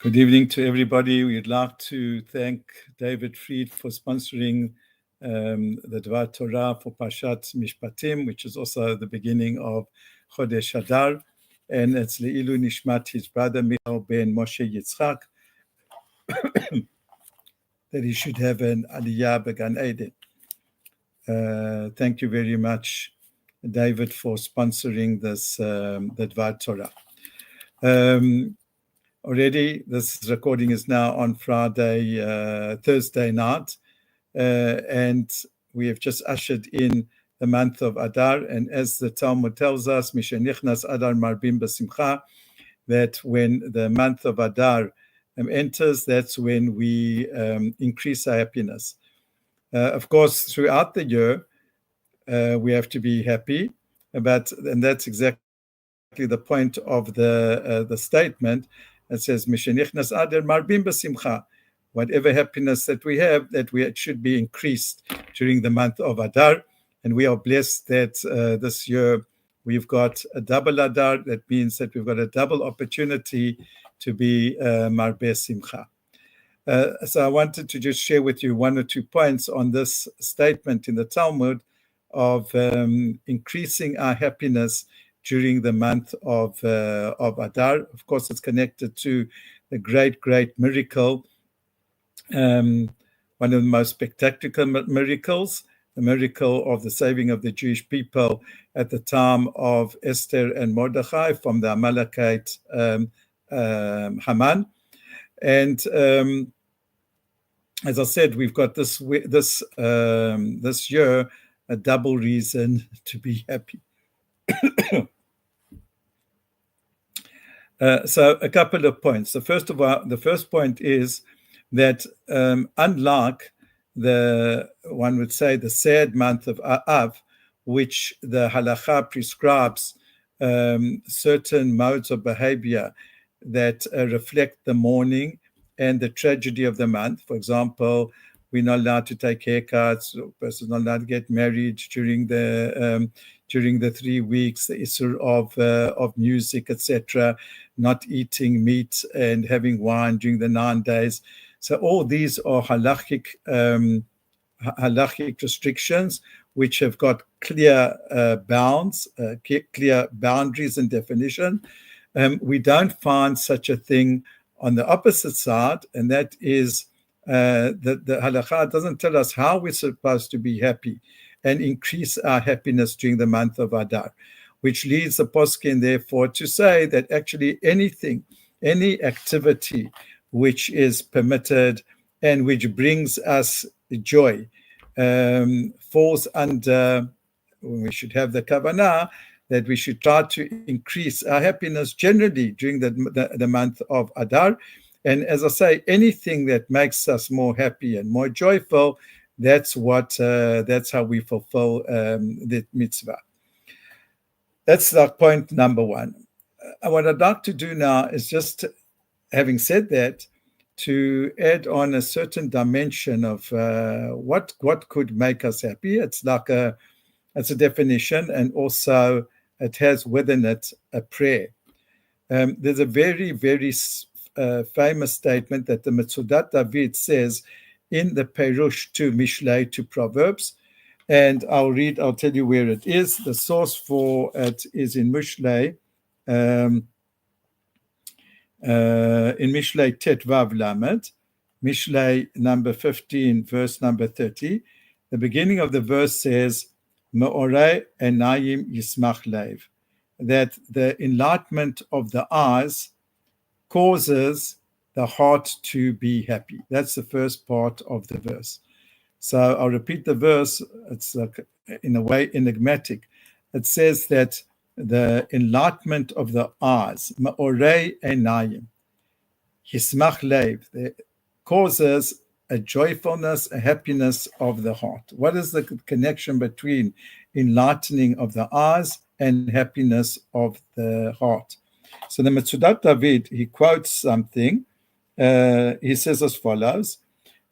Good evening to everybody. We'd like to thank David Fried for sponsoring the Dvar Torah for Parshat Mishpatim, which is also the beginning of Chodesh Adar. And it's Le'ilu Nishmat, his brother Michal ben Moshe Yitzchak, that he should have an Aliyah Began Eden. Thank you very much, David, for sponsoring this the Dvar Torah. Already, this recording is now on Thursday night, and we have just ushered in the month of Adar. And as the Talmud tells us, Mishenichnas Adar Marbim B'Simcha, that when the month of Adar enters, that's when we increase our happiness. Of course, throughout the year, we have to be happy, and that's exactly the point of the statement. It says, Mishenichnas Adar Marbim B'Simcha. Whatever happiness that we have, it should be increased during the month of Adar. And we are blessed that this year we've got a double Adar. That means that we've got a double opportunity to be Marbeh Simcha. So I wanted to just share with you one or two points on this statement in the Talmud of increasing our happiness during the month of Adar. Of course, it's connected to the great miracle, one of the most spectacular miracles, the miracle of the saving of the Jewish people at the time of Esther and Mordechai from the Amalekite Haman. And as I said, we've got this year a double reason to be happy. So a couple of points. The first point is that unlike one would say, the sad month of Av, which the halacha prescribes certain modes of behavior that reflect the mourning and the tragedy of the month. For example, we're not allowed to take haircuts, a person's not allowed to get married during the 3 weeks, the issue of music, etc., not eating meat and having wine during the 9 days. So all these are halachic restrictions which have got clear bounds, clear boundaries and definition. We don't find such a thing on the opposite side, and that is that the halakha doesn't tell us how we're supposed to be happy and increase our happiness during the month of Adar, which leads the poskim, therefore, to say that actually any activity which is permitted and which brings us joy falls under, we should have the kavanah, that we should try to increase our happiness generally during the month of Adar. And as I say, anything that makes us more happy and more joyful, that's how we fulfill the mitzvah. That's like point number one. What I'd like to do now is just, having said that, to add on a certain dimension of what could make us happy. It's a definition, and also it has within it a prayer. There's a very, very famous statement that the Metzudat David says in the Perush to Mishlei, to Proverbs, and I'll tell you where it is. The source for it is in Mishlei, in Mishlei Tet Vav Lamed, Mishlei number 15, verse number 30. The beginning of the verse says, Me'orei enayim yismach leiv, that the enlightenment of the eyes causes the heart to be happy. That's the first part of the verse. So I'll repeat the verse. It's in a way enigmatic. It says that the enlightenment of the eyes, ma'orei einayim, yismach leiv, causes a joyfulness, a happiness of the heart. What is the connection between enlightening of the eyes and happiness of the heart? So the Metzudat David, he quotes something. He says as follows,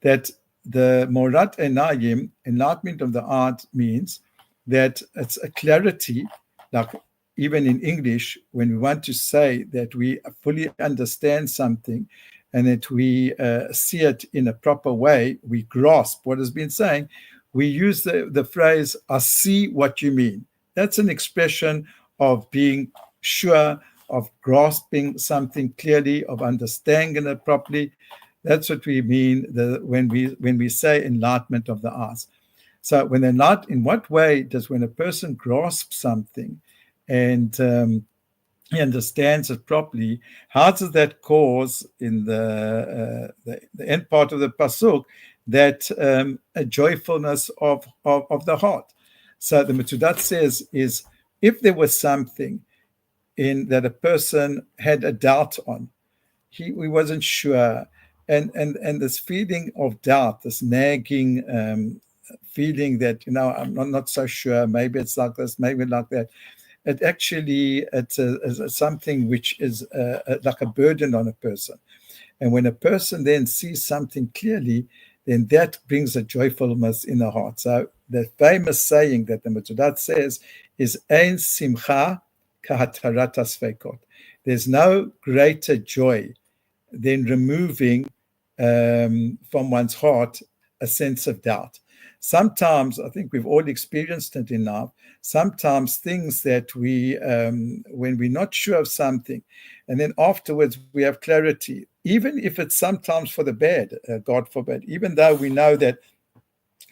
that the Morat Enayim, enlightenment of the heart, means that it's a clarity, like even in English, when we want to say that we fully understand something, and that we see it in a proper way, we grasp what has been saying, we use the phrase, I see what you mean. That's an expression of being sure, of grasping something clearly, of understanding it properly. That's what we mean when we say enlightenment of the eyes. So in what way does when a person grasps something and he understands it properly, how does that cause in the end part of the pasuk that a joyfulness of the heart? So the Metzudat says is if there was something in that a person had a doubt on, he wasn't sure, and this feeling of doubt, this nagging feeling that I'm not so sure, maybe it's like this, maybe like that. It's something which is like a burden on a person. And when a person then sees something clearly, then that brings a joyfulness in the heart. So the famous saying that the Metzudat says is Ein simcha kahatarat asfekot. There's no greater joy than removing from one's heart a sense of doubt. Sometimes, I think we've all experienced it in life, sometimes things that when we're not sure of something, and then afterwards we have clarity, even if it's sometimes for the bad, God forbid, even though we know that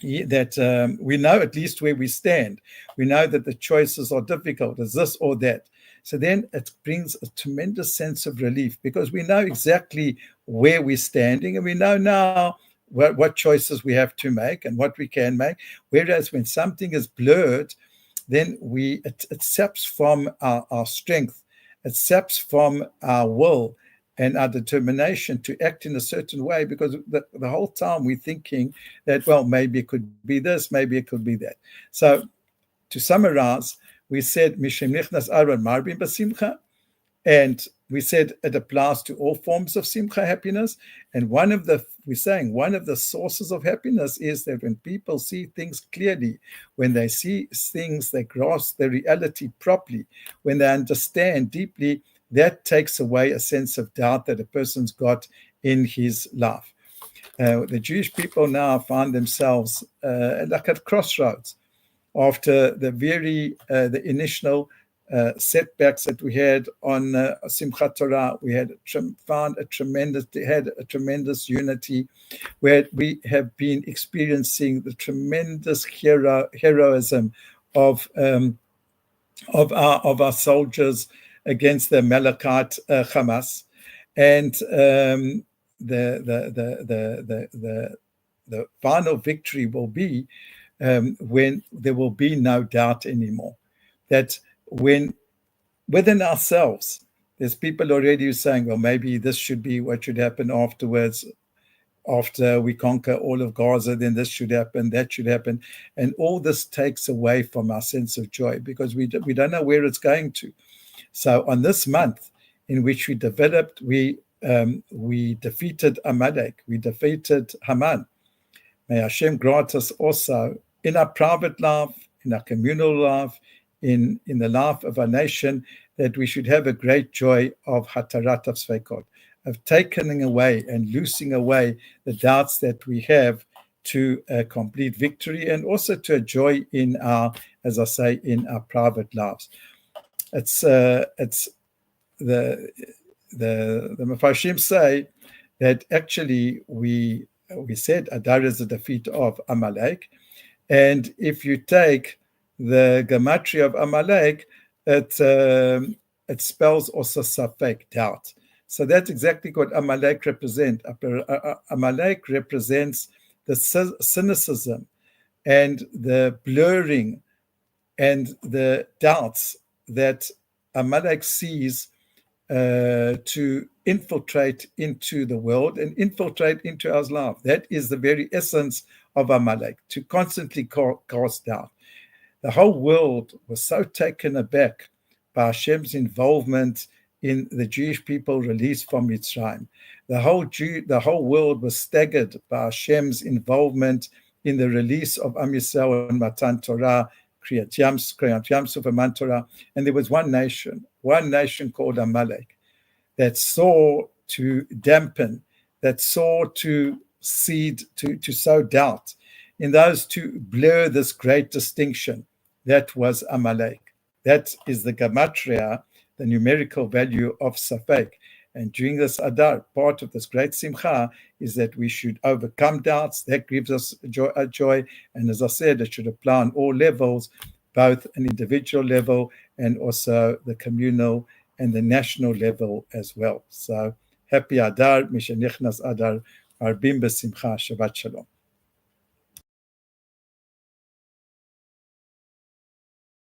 we know at least where we stand. We know that the choices are difficult, is this or that. So then it brings a tremendous sense of relief because we know exactly where we're standing and we know now what choices we have to make and what we can make. Whereas when something is blurred, then it saps from our strength, it saps from our will and our determination to act in a certain way, because the whole time we're thinking that, well, maybe it could be this, maybe it could be that. So to summarize, we said, Mishem nichnas aron marbim b'simcha, and we said it applies to all forms of simcha, happiness. And one of the sources of happiness is that when people see things clearly, when they see things, they grasp the reality properly, when they understand deeply, that takes away a sense of doubt that a person's got in his life. The Jewish people now find themselves like at crossroads after the initial setbacks that we had on Simchat Torah. We had found a tremendous unity, where we have been experiencing the tremendous heroism of our soldiers against the Amalekite Hamas, and the final victory will be when there will be no doubt anymore. That when within ourselves, there's people already who are saying, well, maybe this should be what should happen afterwards. After we conquer all of Gaza, then this should happen, that should happen. And all this takes away from our sense of joy because we don't know where it's going to. So on this month in which we defeated Amalek, we defeated Haman. May Hashem grant us also in our private life, in our communal life, in the life of our nation, that we should have a great joy of Hatarat of Sveikot, of taking away and loosing away the doubts that we have to a complete victory, and also to a joy in our, as I say, in our private lives. It's the Mefarshim say that actually we said Adar is the defeat of Amalek, and if you take the gematria of Amalek, it spells also safek, doubt. So that's exactly what Amalek represents. Amalek represents the cynicism and the blurring and the doubts that Amalek sees to infiltrate into the world and infiltrate into our life. That is the very essence of Amalek, to constantly cast doubt. The whole world was so taken aback by Hashem's involvement in the Jewish people released from Mitzrayim. The whole world was staggered by Hashem's involvement in the release of Am Yisrael and Matan Torah, Kriyat Yamsuf and Matan Torah. And there was one nation called Amalek, that sought to dampen that sought to seed, to sow doubt in those to blur this great distinction. That was Amalek. That is the gematria, the numerical value of Safek. And during this Adar, part of this great simcha is that we should overcome doubts. That gives us joy. And as I said, it should apply on all levels, both an individual level and also the communal and the national level as well. So happy Adar, Mishenichnas Adar, Arbim Besimcha, Shabbat Shalom.